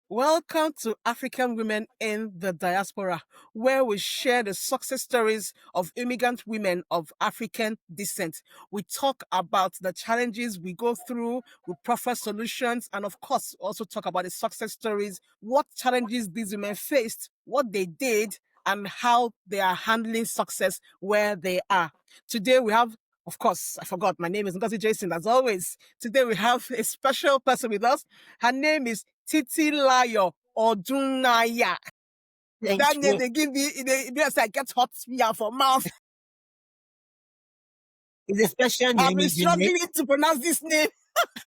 Welcome to African Women in the Diaspora, where we share the success stories of immigrant women of African descent. We talk about the challenges we go through, we proffer solutions, and of course, also talk about the success stories, what challenges these women faced, what they did, and how they are handling success where they are. Today, we have of course, I forgot. My name is Ngozi Jason, as always. Today we have a special person with us. Her name is Titilayo Odunaiya. Thank That name you. they give me, it's like get hot here for mouth. It's a special I've name, been is unique, struggling to pronounce this name.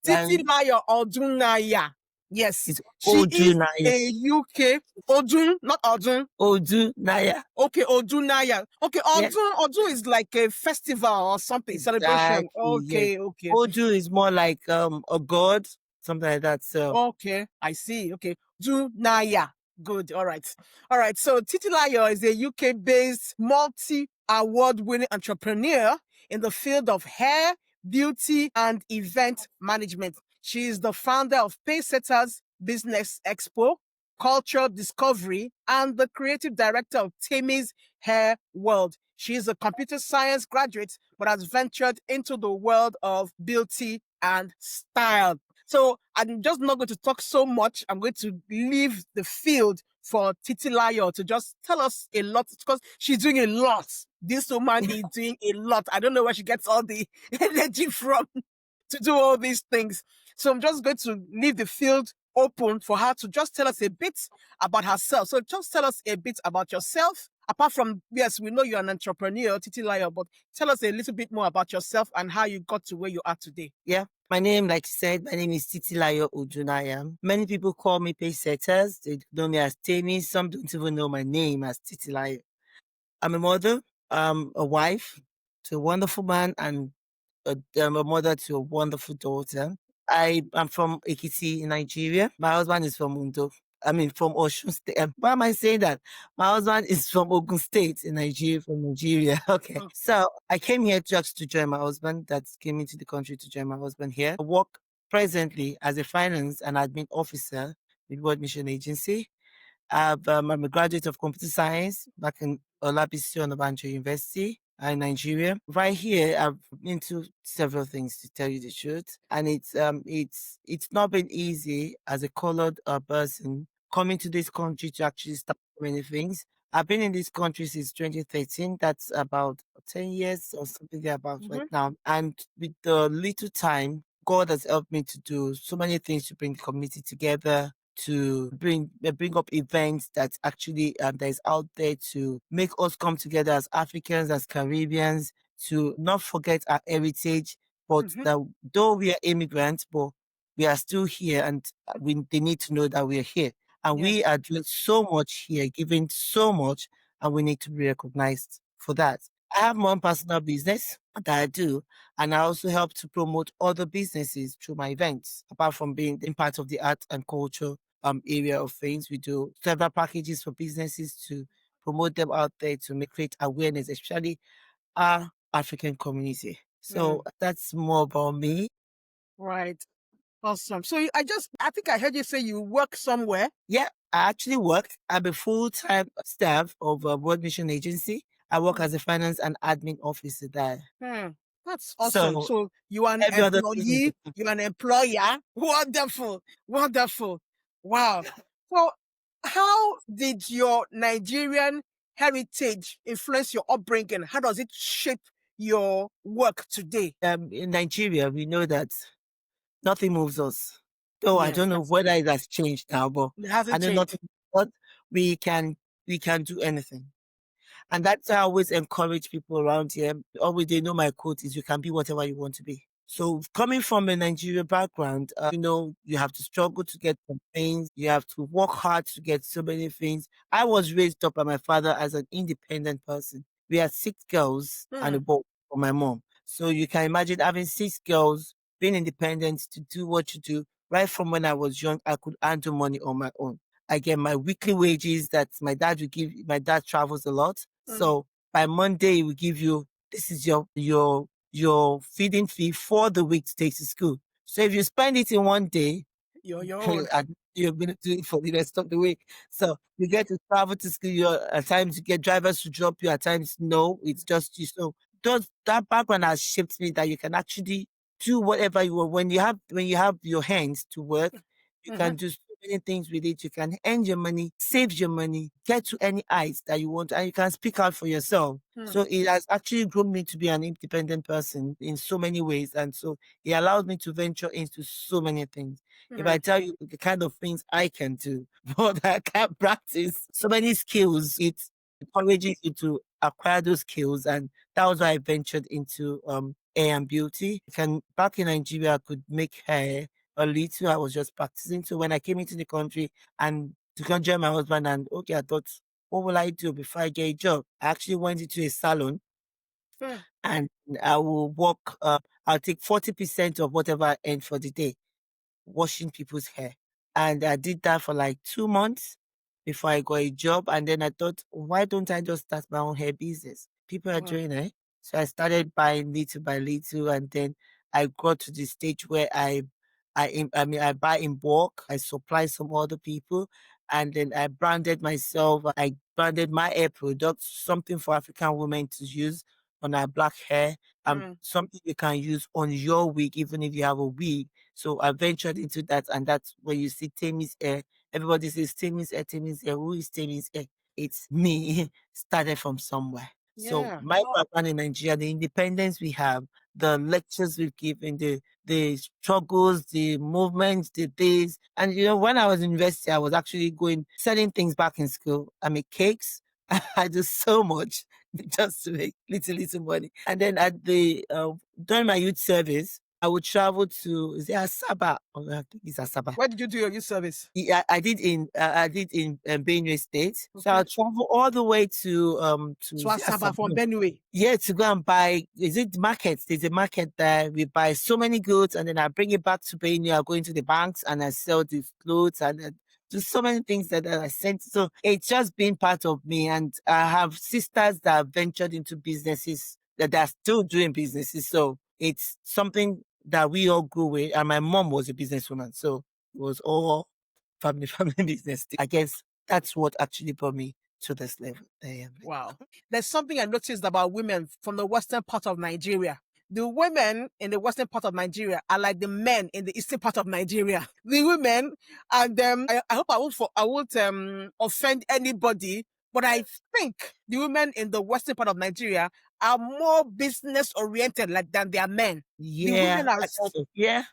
and Titilayo Odunaiya. Yes, it's she is Odunaiya. a UK Odun, not Odun. Odunaiya. Okay, Odunaiya. Okay, Yeah, Odun is like a festival or something, celebration. exactly. Yes. Okay. Odu is more like a god, something like that. So Okay, I see. Okay. Dunaya. Good. All right. All right. So Titilayo is a UK-based multi-award winning entrepreneur in the field of hair, beauty, and event management. She is the founder of Pacesetters Business Expo, Culture Discovery, and the creative director of Temmyz Hair World. She is a computer science graduate, but has ventured into the world of beauty and style. So I'm just not going to talk so much. I'm going to leave the field for Titilayo to just tell us a lot because she's doing a lot. This woman is doing a lot. I don't know where she gets all the energy from to do all these things. So I'm just going to leave the field open for her to just tell us a bit about herself. So just tell us a bit about yourself. Apart from, yes, we know you're an entrepreneur, Titilayo, but tell us a little bit more about yourself and how you got to where you are today. yeah. My name, like you said, my name is Titilayo Odunaiya. Many people call me Pacesetters. They know me as Temmyz. Some don't even know my name as Titilayo. I'm a mother, a wife to a wonderful man, and I'm a mother to a wonderful daughter. I am from Ekiti in Nigeria. My husband is from Undo. I mean, from Osun State. Why am I saying that? My husband is from Ogun State in Nigeria, from Nigeria. Okay. Oh. So I came here just to join my husband. That came into the country to join my husband here. I work presently as a finance and admin officer with World Mission Agency. I'm a graduate of computer science back in Olabisi Onabanjo University in Nigeria. Right here, I've been into several things to tell you the truth, and it's not been easy as a colored person coming to this country to actually start many things. I've been in this country since 2013. That's about 10 years or something thereabout right now. And with the little time, God has helped me to do so many things to bring the community together, to bring up events that actually that is out there to make us come together as Africans, as Caribbeans, to not forget our heritage, but that though we are immigrants, but we are still here, and they need to know that we are here, and Yes. we are doing so much here, giving so much, and we need to be recognized for that. I have my own personal business that I do, and I also help to promote other businesses through my events. Apart from being in part of the art and culture area of things, we do several packages for businesses to promote them out there to create awareness, especially our African community. So that's more about me. Right. Awesome. So I think I heard you say you work somewhere. Yeah, I actually work. I'm a full-time staff of a World Mission Agency. I work as a finance and admin officer there. That's awesome. So So you are an every other thing is employee, you're an employer. Wonderful. Wonderful. Wow. So how did your Nigerian heritage influence your upbringing? How does it shape your work today? in Nigeria, we know that nothing moves us. Though I Yes, don't know that's whether true. it has changed now, but It I hasn't know changed. nothing, but we can we can do anything. And that's how I always encourage people around here. Always they know my quote is you can be whatever you want to be. So coming from a Nigerian background, you have to struggle to get some things. You have to work hard to get so many things. I was raised up by my father as an independent person. We had 6 girls and a boy for my mom. So you can imagine having 6 girls, being independent to do what you do. Right from when I was young, I could handle money on my own. I get my weekly wages that my dad would give. My dad travels a lot. So by Monday, he will give you, this is your feeding fee for the week to take to school. So if you spend it in one day, your own. and you're going to do it for the rest of the week. So you get to travel to school. At times you get drivers to drop you. At times, no, it's just you. So that background has shaped me that you can actually do whatever you want when you have your hands to work. You Mm-hmm. can do so many things with it. You can earn your money, save your money, get to any heights that you want, and you can speak out for yourself. So it has actually grown me to be an independent person in so many ways. And so it allows me to venture into so many things. If I tell you the kind of things I can do, but I can't practice so many skills, it encourages you to acquire those skills. And that was why I ventured into hair and beauty. Back in Nigeria, I could make hair a little. I was just practicing. So when I came into the country and to go join my husband, and okay, I thought, what will I do before I get a job? I actually went into a salon Mm. and I will work. I'll take 40% of whatever I earn for the day washing people's hair. And I did that for like 2 months before I got a job. And then I thought, why don't I just start my own hair business? People are Wow. doing it. So I started buying little by little. And then I got to the stage where I buy in bulk. I supply some other people. And then I branded myself. I branded my hair products, something for African women to use on our black hair, Mm. something you can use on your wig, even if you have a wig. So I ventured into that, and that's when you see Temmy's Hair. Everybody says Temmy's Hair, Temmy's Hair. Who is Temmy's Hair? It's me, started from somewhere. So Yeah. my background in Nigeria, the independence we have, the lectures we've given, the struggles, the movements, the days. And when I was in university, I was actually selling things back in school. I make cakes. I do so much just to make little money. And then during my youth service, I would travel to, is it Asaba? Oh, I think it's Asaba. Where did you do your youth service? Yeah, I did in Benue State. So Okay. I'll travel all the way to So is it Asaba from Asaba? Benue. Yeah, to go and buy. Is it markets? There's a market there. We buy so many goods, and then I bring it back to Benue. I go into the banks and I sell these clothes and do so many things that I sent. So it's just been part of me. And I have sisters that have ventured into businesses that are still doing businesses. So it's something that we all grew with. And my mom was a businesswoman, so it was all family business. I guess that's what actually brought me to this level I am. Wow. There's something I noticed about women from the western part of Nigeria. The women in the western part of Nigeria are like the men in the eastern part of Nigeria. The women, and I hope I won't offend anybody, but I think the women in the western part of Nigeria are more business oriented like than their men. The Yeah, women are I thought so. Yeah,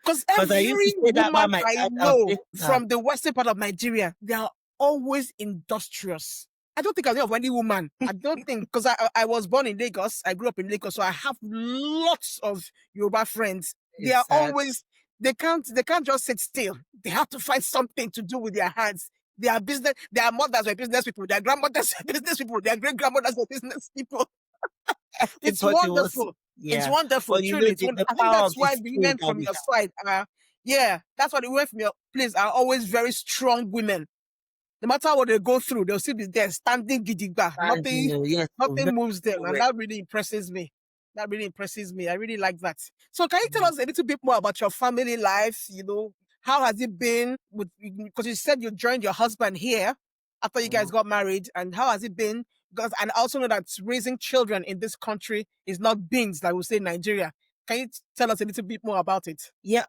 because because I used to every say that about woman my I dad. I'll know say that. from the western part of Nigeria, they are always industrious. I don't think I know of any woman. I don't think because I was born in Lagos. I grew up in Lagos, so I have lots of Yoruba friends. They It's are sad. always they can't just sit still. They have to find something to do with their hands. Their mothers were business people, their grandmothers were business people, their great grandmothers were business people. It's Everybody was, wonderful. It's yeah. wonderful. But Truly, the I think power that's of the why the skill women that from we your have. side are, yeah, that's why the women from your place are always very strong women. No matter what they go through, they'll still be there standing gidigba. And yes, so very Nothing moves them. And correct. that really impresses me. That really impresses me. I really like that. So can you tell Mhm. us a little bit more about your family life? How has it been because you said you joined your husband here after you guys Mhm. got married, and how has it been? Because and I also know that raising children in this country is not beans like we say in Nigeria. Can you tell us a little bit more about it? Yeah,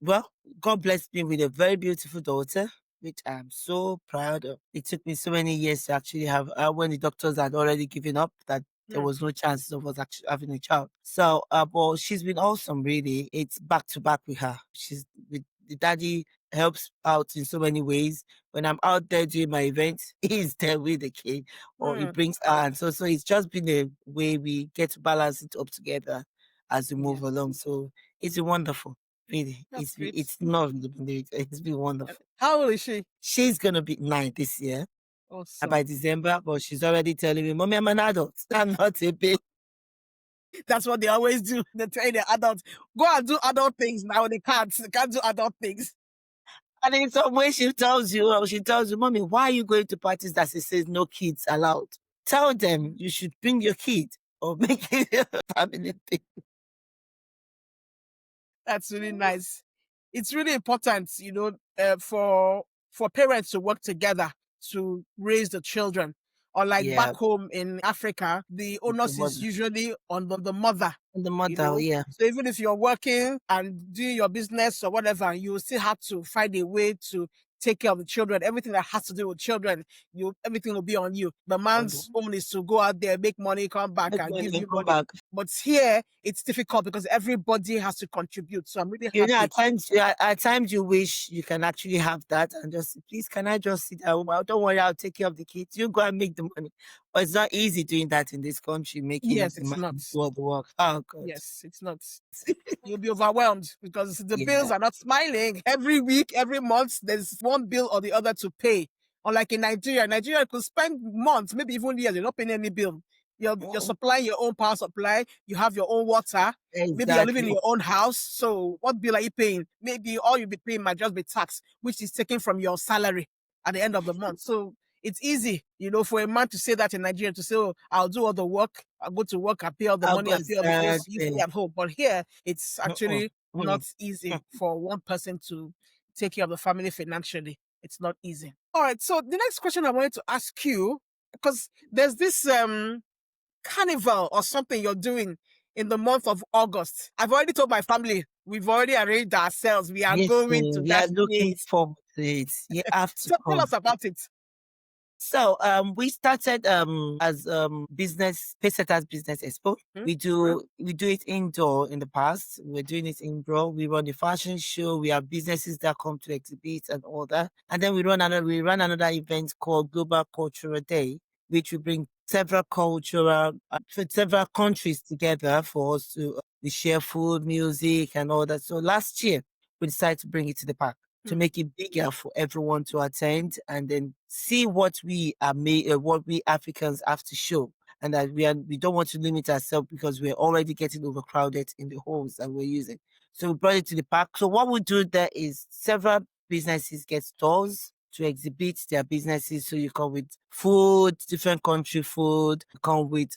well, God blessed me with a very beautiful daughter, which I'm so proud of. It took me so many years to actually have, when the doctors had already given up that there Hmm. was no chances of us actually having a child. So, but she's been awesome, really. It's back to back with her. She's with the daddy helps out in so many ways. When I'm out there doing my events, he's there with the kid, or he Hmm. brings her. And so it's just been a way we get to balance it up together as we Yeah, move along. So it's been wonderful. Really, that's great. it's not really been it's been wonderful. How old is she? She's gonna be 9 this year by Awesome. December, but she's already telling me, "Mommy, I'm an adult. I'm not a baby." That's what they always do. They tell the adults, go and do adult things now. They can't. They can't do adult things. And in some way, she tells you, "Mommy, why are you going to parties that it says no kids allowed? Tell them you should bring your kid or make it a family thing." That's really nice. it's really important, for parents to work together to raise the children. Or like back Yeah, home in Africa, the the onus is mother, usually on the mother, the you mother, know. yeah. So even if you're working and doing your business or whatever, you will still have to find a way to take care of the children. Everything that has to do with children, everything will be on you. The On the man's own is to go out there, make money, come back make and money give and you come money. back. But here it's difficult because everybody has to contribute. So I'm really You know, happy. at times you wish you can actually have that and just please, can I just sit at home? Don't worry, I'll take care of the kids. You go and make the money. But it's not easy doing that in this country, making Yes, the it's man not. do all the work. Oh God. Yes, it's not. You'll be overwhelmed because the bills Yeah. are not smiling. Every week, every month, there's one bill or the other to pay. Unlike in Nigeria could spend months, maybe even years, you're not paying any bill. You're Mm, supplying your own power supply. You have your own water. Maybe you're living in exactly. your own house. So what bill are you paying? Maybe all you'll be paying might just be tax, which is taken from your salary at the end of the month. So it's easy, for a man to say that in Nigeria, to say, "Oh, I'll do all the work. I'll go to work, I pay all the Oh money, I God, pay all the bills, you stay exactly. at home." But here, it's Mm-mm. actually not Mm. easy for one person to take care of the family financially. It's not easy. All right. So the next question I wanted to ask you, because there's this carnival or something you're doing in the month of August. I've already told my family, we've already arranged ourselves. We are Yes, going to we that are looking place. forward to it. You have to So tell come. us about it. So we started as business Pacesetters Business Expo. Hmm? We do it indoor in the past. We're doing it indoor. We run the fashion show. We have businesses that come to exhibit and all that. And then we run another event called Global Cultural Day, which we bring several countries together for us to we share food, music, and all that. So last year we decided to bring it to the park to Hmm. make it bigger for everyone to attend and then see what what we Africans have to show. And that we don't want to limit ourselves because we're already getting overcrowded in the halls that we're using. So we brought it to the park. So what we do there is several businesses get stalls to exhibit their businesses. So you come with food, different country food, you come with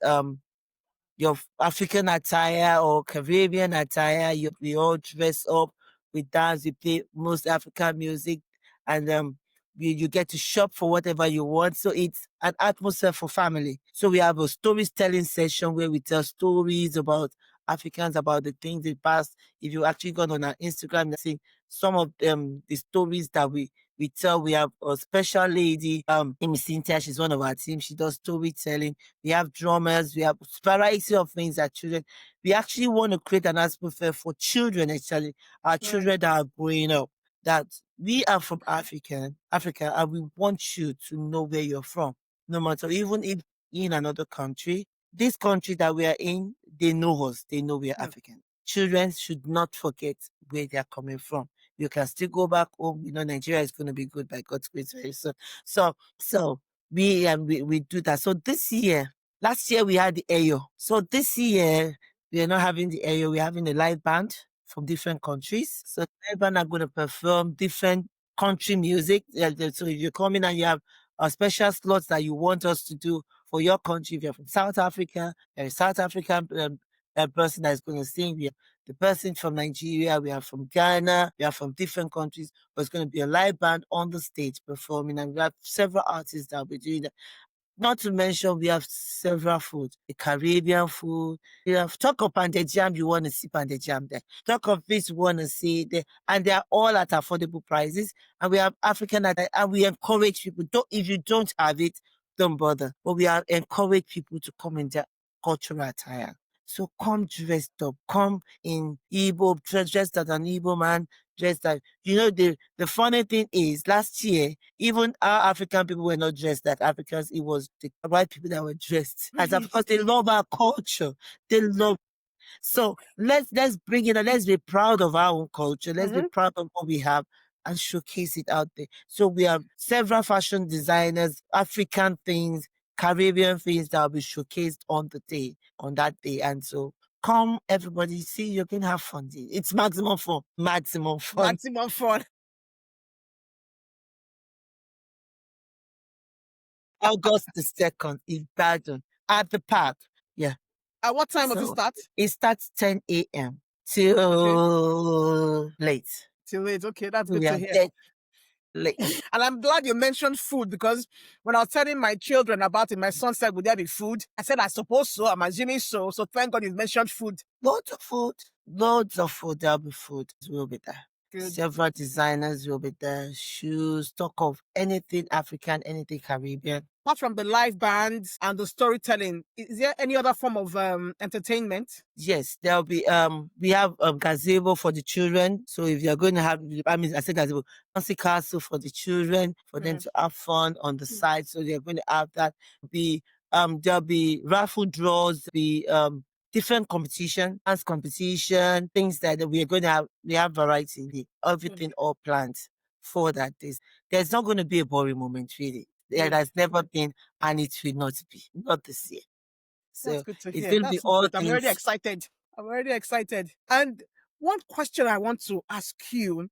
your African attire or Caribbean attire. We all dress up, we dance, we play most African music, and you get to shop for whatever you want. So it's an atmosphere for family. So we have a storytelling session where we tell stories about Africans, about the things they past. If you actually gone on our Instagram, you see some of the stories that we tell. We have a special lady, Amy Cynthia, she's one of our team. She does storytelling. We have drummers, we have variety of things that children. We actually want to create an atmosphere for children, actually, our Right. children that are growing up. That we are from Africa, and we want you to know where you're from. No matter even if in another country, this country that we are in, they know us, they know we are Hmm. African. Children should not forget where they are coming from. You can still go back home. Nigeria is going to be good by God's grace very soon. So we do that. So this year, last year we had the Ayo. So this year we are not having the Ayo. We're having a live band from different countries. So the live band are going to perform different country music. So if you come in and you have a special slots that you want us to do for your country, if you're from South Africa, you're a South African person that is going to sing. We have the person from Nigeria, we are from Ghana, we are from different countries. But it's going to be a live band on the stage performing, and we have several artists that will be doing that. Not to mention, we have several food, the Caribbean food. You have talk of pounded jam, you want to see pounded jam there. Talk of this, you want to see there. And they are all at affordable prices. And we have African, and we encourage people. If you don't have it, don't bother. But we are encourage people to come in their cultural attire. So come dressed up, come in Igbo, dressed as an Igbo man, dressed as, the funny thing is last year, even our African people were not dressed like Africans. It was the white people that were dressed. As of course, they love our culture. They love. So let's bring it and let's be proud of our own culture. Let's be Mhm. proud of what we have and showcase it out there. So we have several fashion designers, African things, Caribbean things that will be showcased on that day. And so come everybody, see you can have fun. It's maximum fun. Maximum fun. Maximum fun. August the 2nd in Ibadan at the park. Yeah. At what time does it So start? it starts 10 a.m. Okay. till late. till late. Okay, that's good We to are hear. dead late. And I'm glad you mentioned food because when I was telling my children about it, my son said, "Would there be food?" I said, "I suppose so. I'm assuming so." So thank God you mentioned food. Loads of food. Loads of food. There'll be food. Will be there. Good. Several designers will be there. Shoes, talk of anything African, anything Caribbean. Apart from the live bands and the storytelling, is there any other form of entertainment? Yes, there'll be we have gazebo for the children. So if you're going to have, I mean, I said gazebo, fancy castle for the children, for them Mm. to have fun on the side. So they're going to have that. Be There'll be raffle draws, be different competition, dance competition, things that we are going to have. We have variety, Good. everything all planned for that. There's not going to be a boring moment, really. There Good. has never been, and it will not be, not this year. That's So good to it's hear. going to be That's all great. I'm already things. excited. I'm already excited. And one question I want to ask you,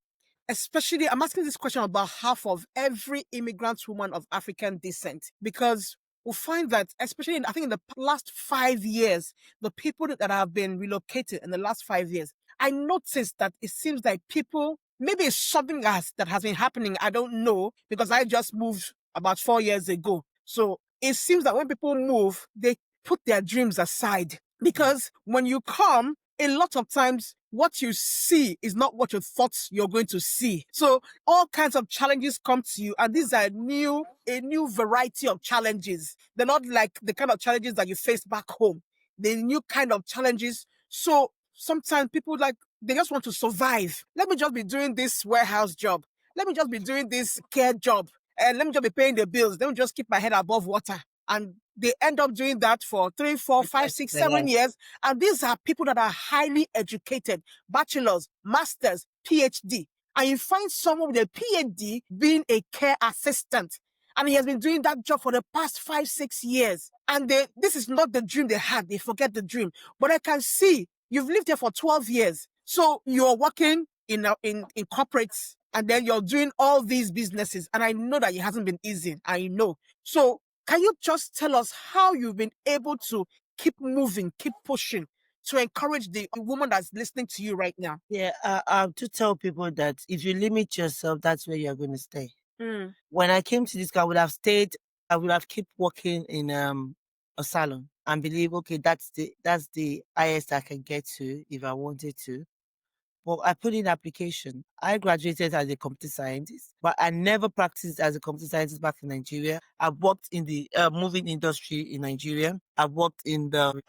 especially, I'm asking this question about half of every immigrant woman of African descent, because we'll find that, especially I think in the last 5 years, the people that have been relocated in the last 5 years, I noticed that it seems like people, maybe it's something that has been happening. I don't know because I just moved about 4 years ago. So it seems that when people move, they put their dreams aside because when you come, a lot of times what you see is not what you thought you're going to see. So all kinds of challenges come to you, and these are a new variety of challenges. They're not like the kind of challenges that you face back home. They're new kind of challenges. So sometimes people like they just want to survive. Let me just be doing this warehouse job. Let me just be doing this care job. And let me just be paying the bills. Let me just keep my head above water. And they end up doing that for 3, 4, 5, 6, 7 years. And these are people that are highly educated, bachelors, masters, PhD. And you find someone with a PhD being a care assistant. And he has been doing that job for the past 5, 6 years. And this is not the dream they had. They forget the dream. But I can see you've lived here for 12 years. So you're working in corporates and then you're doing all these businesses. And I know that it hasn't been easy. I know. So can you just tell us how you've been able to keep moving, keep pushing to encourage the woman that's listening to you right now? Yeah, I have to tell people that if you limit yourself, that's where you're going to stay. Mm. When I came to this, I would have stayed. I would have kept working in a salon and believe, okay, that's the highest I can get to if I wanted to. Well, I put in application. I graduated as a computer scientist, but I never practiced as a computer scientist back in Nigeria. I worked in the moving industry in Nigeria. I worked in the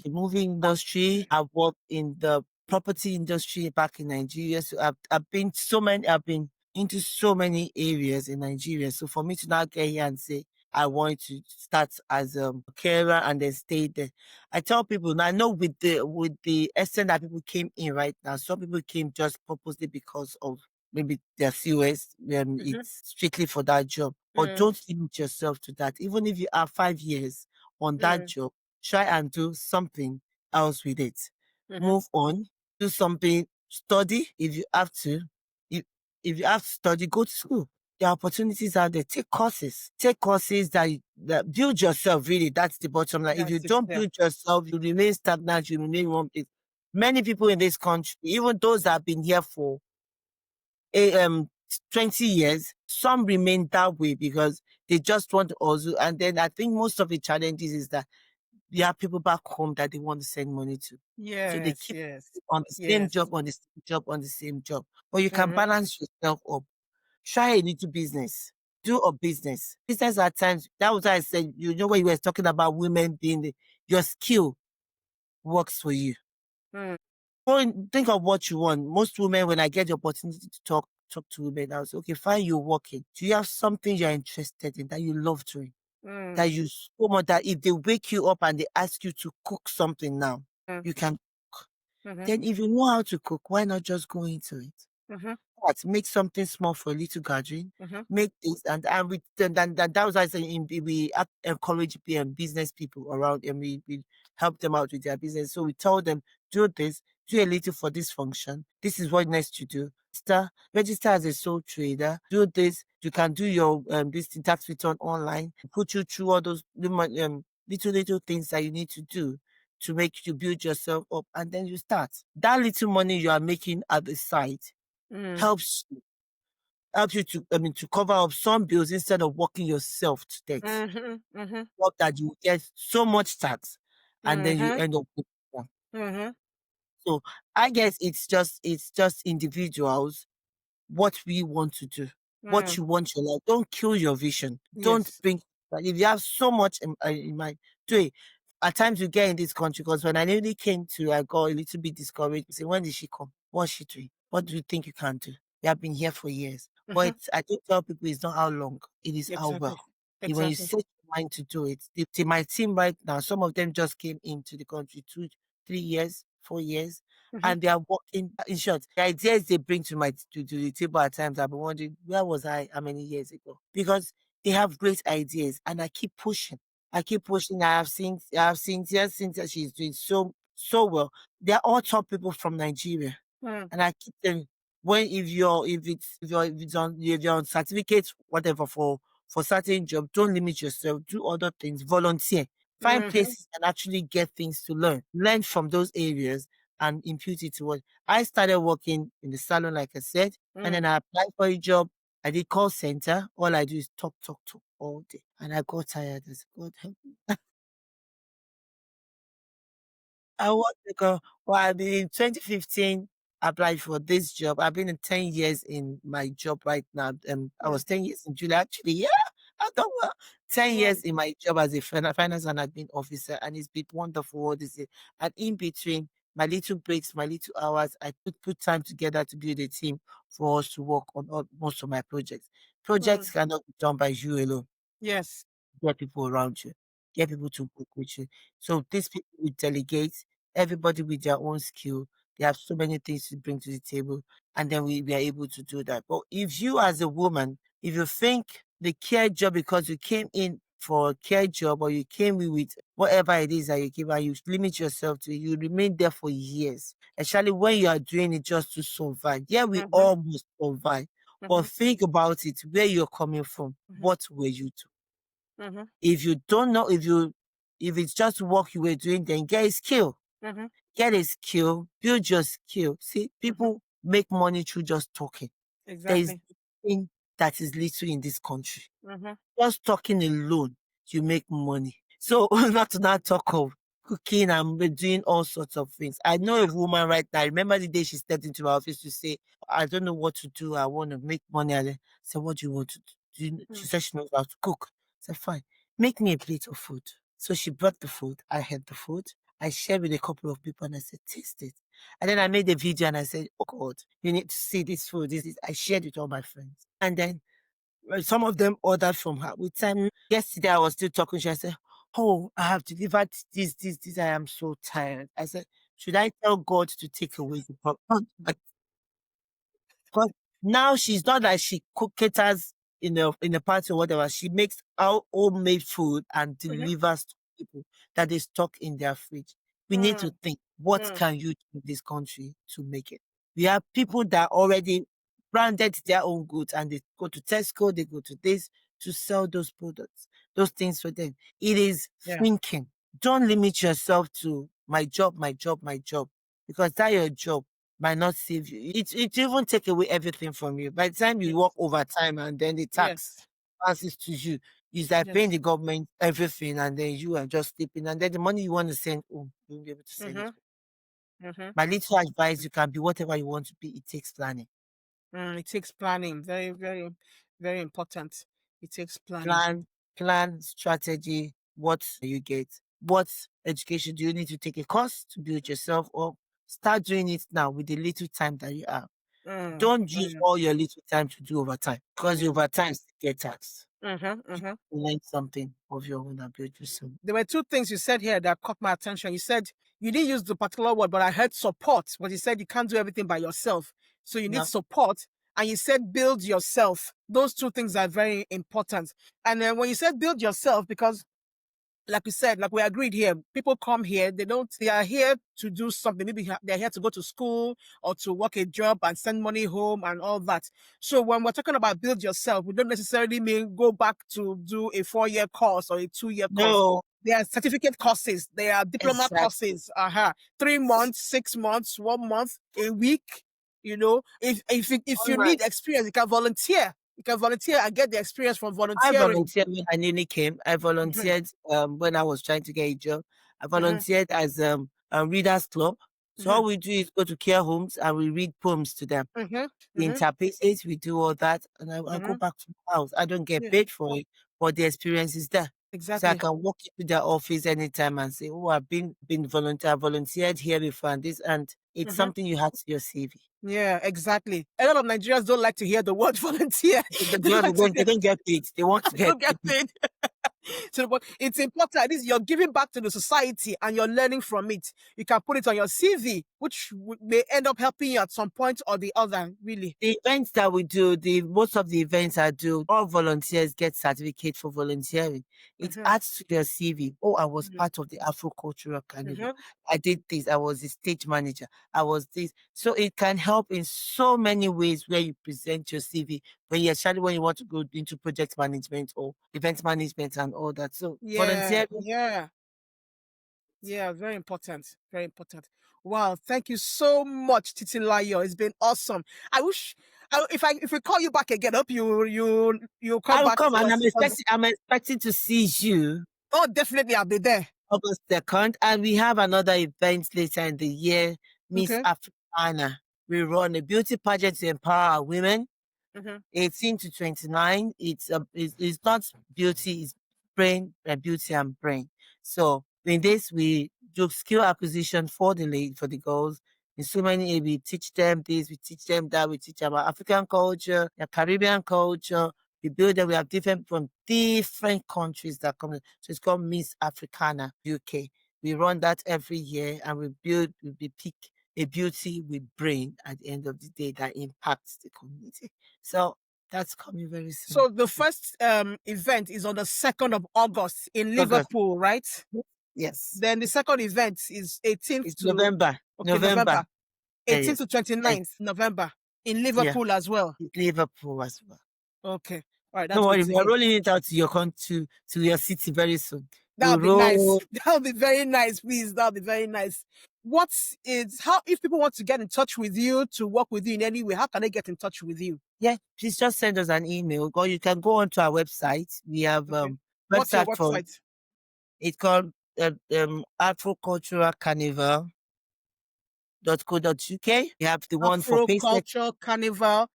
moving industry. I worked in the property industry back in Nigeria. So I've been into so many areas in Nigeria. So for me to now get here and say I want to start as a carer and then stay there, I tell people, and I know with the extent that people came in right now, some people came just purposely because of maybe their COS, Mm-hmm. it's strictly for that job. But Mm, don't limit yourself to that. Even if you are 5 years on that mm, job, try and do something else with it. mm-hmm. Move on, do something, study if you have to. If, if you have to study, go to school. There are opportunities out there. Take courses. Take courses that build yourself, really. That's the bottom line. If you That's it. don't Yeah. build yourself, you remain stagnant, you remain one place. Many people in this country, even those that have been here for a, 20 years, some remain that way because they just want to also. And then I think most of the challenges is that you have people back home that they want to send money to. So they Yes. keep Yes. on the same Yes. job, on the same job, on the same job. But you can Mm-hmm. balance yourself up. Try a little business. Do a business. Business at times, that was why I said, when you were talking about women your skill works for you. Mm, Go and think of what you want. Most women, when I get the opportunity to talk to women, I was okay, fine, you're working. Do you have something you're interested in that you love doing? That mm, you so much that if they wake you up and they ask you to cook something now, mm, you can cook. mm-hmm. Then if you know how to cook, why not just go into it? Mm-hmm. What, make something small for a little gathering, Mm-hmm. make this and with then that was why I say encourage business people around and we help them out with their business. So we tell them, do this, do a little for this function. This is what next to do. Register as a sole trader, do this, you can do your this tax return online, put you through all those little things that you need to do to make you build yourself up and then you start. That little money you are making at the side helps you to cover up some bills instead of working yourself to death. Work that you get so much tax and then you end up with one. So I guess it's just individuals what we want to do, what you want your life. Don't kill your vision. Don't Yes. bring. Like if you have so much in mind, do it. At times you get in this country because when I nearly came to, I got a little bit discouraged. Say, when did she come? What's she doing? What do you think you can do? We have been here for years. But I do tell people it's not how long, it is how Exactly. well. When you Exactly. set your mind to do it, my team right now, some of them just came into the country 2, 3 years, 4 years, and they are working. In short, the ideas they bring to the table at times, I've been wondering where was I how many years ago? Because they have great ideas, and I keep pushing. I keep pushing. I have seen yes, Cynthia, she's doing so well. They're all top people from Nigeria. And I keep them when if you're on certificates, whatever for certain job, don't limit yourself, do other things, volunteer. Find places and actually get things to learn. Learn from those areas and impute it to what I started working in the salon, like I said, and then I applied for a job. I did call center. All I do is talk, talk, talk all day. And I got tired. I said, God help me. I want to go. Well, I've been in 2015, applied for this job. I've been in 10 years in my job right now. I Yeah. was 10 years in July. Actually, yeah, I don't well. 10 Wow. years in my job as a finance and admin officer, and it's been wonderful. What is it? And in between my little breaks, my little hours, I put time together to build a team for us to work on most of my projects. Projects cannot be done by you alone. Yes. Get people around you, get people to work with you. So these people will delegate, everybody with their own skill. They have so many things to bring to the table, and then we are able to do that. But if you as a woman, if you think the care job because you came in for a care job or you came in with whatever it is that you give and you limit yourself to it, you remain there for years. Especially when you are doing it just to survive. Yeah, we all must survive. But think about it, where you're coming from. What were you Mm-hmm. if you don't know, if it's just work you were doing, then get a skill. Mm-hmm. Get a skill, build your skill. See, Mm-hmm. people make money through just talking. There is Exactly. nothing that is little in this country. Mm-hmm. Just talking alone, you make money. So not to not talk of cooking and doing all sorts of things. I know a woman right now. I remember the day she stepped into my office to say, I don't know what to do. I want to make money. I said, what do you want to do? She said she knows how to cook. I said, fine. Make me a plate of food. So she brought the food. I had the food. I shared with a couple of people and I said, taste it. And then I made a video and I said, oh God, you need to see this food. This is I shared with all my friends. And then some of them ordered from her. With time, yesterday I was still talking. She said, "Oh, I have delivered this. I am so tired." I said, "Should I tell God to take away the problem?" Because now she's not like she caters in a party or whatever. She makes our homemade food and delivers to people that they stock in their fridge. We need to think, what Mm-hmm. can you do in this country to make it? We have people that already branded their own goods and they go to Tesco, they go to this to sell those products, those things for them. It is Yeah. thinking. Don't limit yourself to my job, my job, my job, because that your job might not save you. It even take away everything from you. By the time you work Yes. overtime and then the tax Yes. passes to you, it's like paying Yes. the government everything and then you are just sleeping. And then the money you want to send home, you won't be able to send it Mm-hmm. home. Mm-hmm. My little advice, you can be whatever you want to be. It takes planning. It takes planning. Very, very, very important. It takes planning. Plan, strategy, what you get. What education do you need to take a course to build yourself up? Start doing it now with the little time that you have. Mm, Don't use mm, all your little time to do overtime because the mm. overtime still get taxed. Mm-hmm. You Mm-hmm. learn something of your own and build yourself. There were two things you said here that caught my attention. You said you didn't use the particular word, but I heard support. But you said you can't do everything by yourself. So you need Now, support. And you said build yourself. Those two things are very important. And then when you said build yourself, because like we said, like we agreed here, people come here, they are here to do something. Maybe they're here to go to school or to work a job and send money home and all that. So when we're talking about build yourself, we don't necessarily mean go back to do a 4-year course or a 2-year course. no, There are certificate courses. There are diploma exactly. courses. 3 months, 6 months, 1 month, a week. You know, if you Online. need experience, you can volunteer. You can volunteer and get the experience from I volunteering. volunteered when I nearly came. I Hmm. volunteered when I was trying to get a job. I Hmm. volunteered as a readers club. So Hmm. all we do is go to care homes and we read poems to them. Hmm. We Hmm. interpret it, we do all that, and I go Hmm. back to my house. I don't get Yeah, paid for it, but the experience is there. So I exactly. can walk into their office anytime and say, "Oh, I've been volunteer, volunteered here before," and this, and it's Hmm. something you have to your CV. Yeah, exactly. A lot of Nigerians don't like to hear the word volunteer. They They don't, like to they hear don't get paid. They want to they get don't get paid. paid. So, but it's important. At least you're giving back to the society and you're learning from it. You can put it on your CV, which may end up helping you at some point or the other. Really. The events that we do, the most of the events I do, all volunteers get certificate for volunteering. It Hmm. adds to their CV. Oh, I was Hmm. part of the Afro Cultural Carnival. Hmm. I did this. I was the stage manager. I was this. So it can help in so many ways where you present your CV when you especially when you want to go into project management or event management and all that. So Yeah, volunteering. yeah. Yeah, very important. Very important. Wow, thank you so much, Titilayo. It's been awesome. I wish if we call you back again, hope you come I will back come to and us because I'm expecting to see you oh, definitely I'll be there. August 2nd, and we have another event later in the year, Miss Okay. Africana. We run a beauty pageant to empower our women, Hmm. 18 to 29. It's not beauty, it's brain and beauty and brain. So in this, we do skill acquisition for for the girls. In so many areas, we teach them this, we teach them that, we teach them about African culture, their Caribbean culture. We build them. We have different from different countries that come. So it's called Miss Africana UK. We run that every year, and we pick a beauty with brain at the end of the day that impacts the community. So that's coming very soon. So the first event is on the 2nd of August in August. Liverpool, right? Yes. Then the second event is 18th It's to November. okay, November. November. Yeah, 18th yes. to 29th Nice. November in Yeah. Liverpool as well. It's Liverpool as well. Okay. All right, Don't that's good worry, to we are hear. rolling it out to to your city very soon. That'll We'll be nice. roll. That'll be very nice, please. That'll be very nice. What is how if people want to get in touch with you to work with you in any way, how can they get in touch with you? Yeah, please just send us an email, or you can go onto our website. We have Okay. What's your website for website? it's called Afro Cultural Carnival.co.uk. We have the one for Afro Pacesetters. Culture Carnival.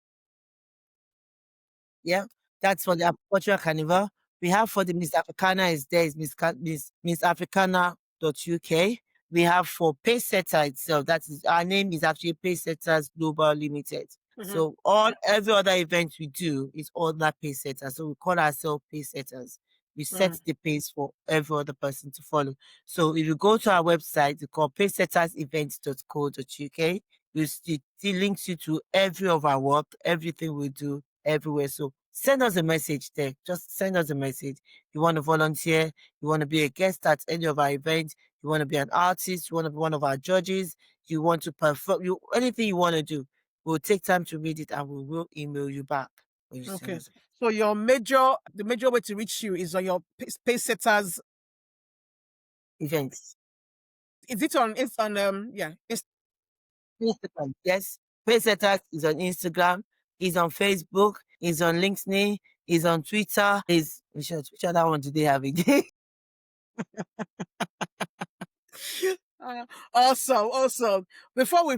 Yeah, that's for the Cultural Carnival. We have for the Miss Africana is there is Miss Africana.uk. We have for Pacesetter itself. That is our name is actually Pacesetters Global Limited. Hmm. So all every other event we do is all that Pacesetters. So we call ourselves Pacesetters. We set the pace for every other person to follow. So if you go to our website, it's called pacesettersevents.co.uk. It links you to every of our work, everything we do everywhere. So send us a message there. Just send us a message. You want to volunteer, you want to be a guest at any of our events, you want to be an artist, you want to be one of our judges, you want to perform, you anything you want to do. We'll take time to read it and we will email you back when you send Okay. us So the major way to reach you is on your pace setters. events. Is it on it's on yeah, it's Instagram, yes. Pacesetters is on Instagram, is on Facebook, is on LinkedIn, is on Twitter, which other one do they have again? uh, awesome, awesome. Before we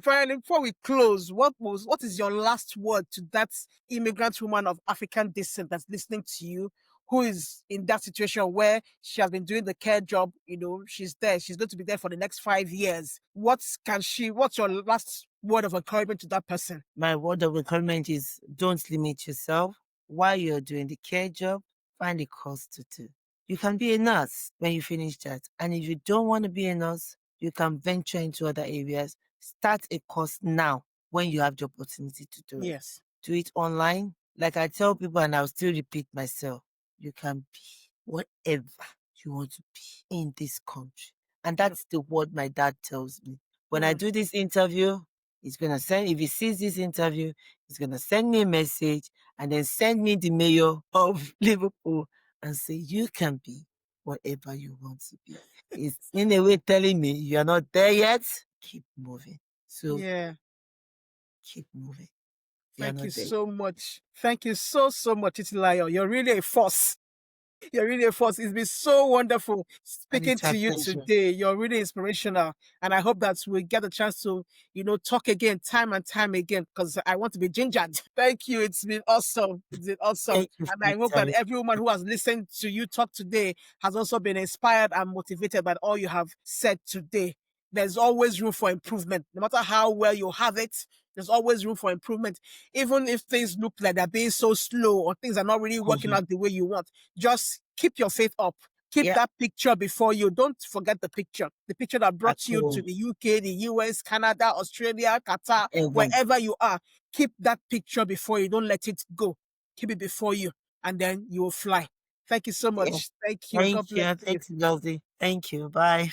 close, what is your last word to that immigrant woman of African descent that's listening to you, who is in that situation where she has been doing the care job, she's there, she's going to be there for the next 5 years. What's your last word of encouragement to that person? My word of encouragement is don't limit yourself. While you're doing the care job, find a course to do. You can be a nurse when you finish that. And if you don't want to be a nurse, you can venture into other areas. Start a course now when you have the opportunity to do it. Yes. Do it online. Like I tell people, and I'll still repeat myself, you can be whatever you want to be in this country. And that's the word my dad tells me. When I Mm. do this interview, he's gonna send if he sees this interview, he's gonna send me a message and then send me the mayor of Liverpool and say, you can be whatever you want to be. It's in a way telling me you're not there yet, keep moving. So Yeah. keep moving. You're Thank you not dead. so much. Thank you so, so much, Titilayo. You're really a force. You're really a force. It's been so wonderful And speaking it's our to you pleasure. today. You're really inspirational. And I hope that we get a chance to, talk again time and time again because I want to be gingered. Thank you. It's been awesome. It's been awesome. Thank you for And I your hope that time. everyone who has listened to you talk today has also been inspired and motivated by all you have said today. There's always room for improvement. No matter how well you have it, there's always room for improvement. Even if things look like they're being so slow or things are not really working Mhm. out the way you want, just keep your faith up. Keep Yeah, that picture before you. Don't forget the picture that at brought you to all. the UK, the US, Canada, Australia, Qatar, Ever. wherever you are. Keep that picture before you. Don't let it go. Keep it before you, and then you will fly. Thank you so Yeah. much. Thank you. Thank God bless you. you. Thank you, Wealthy. Thank you. Bye.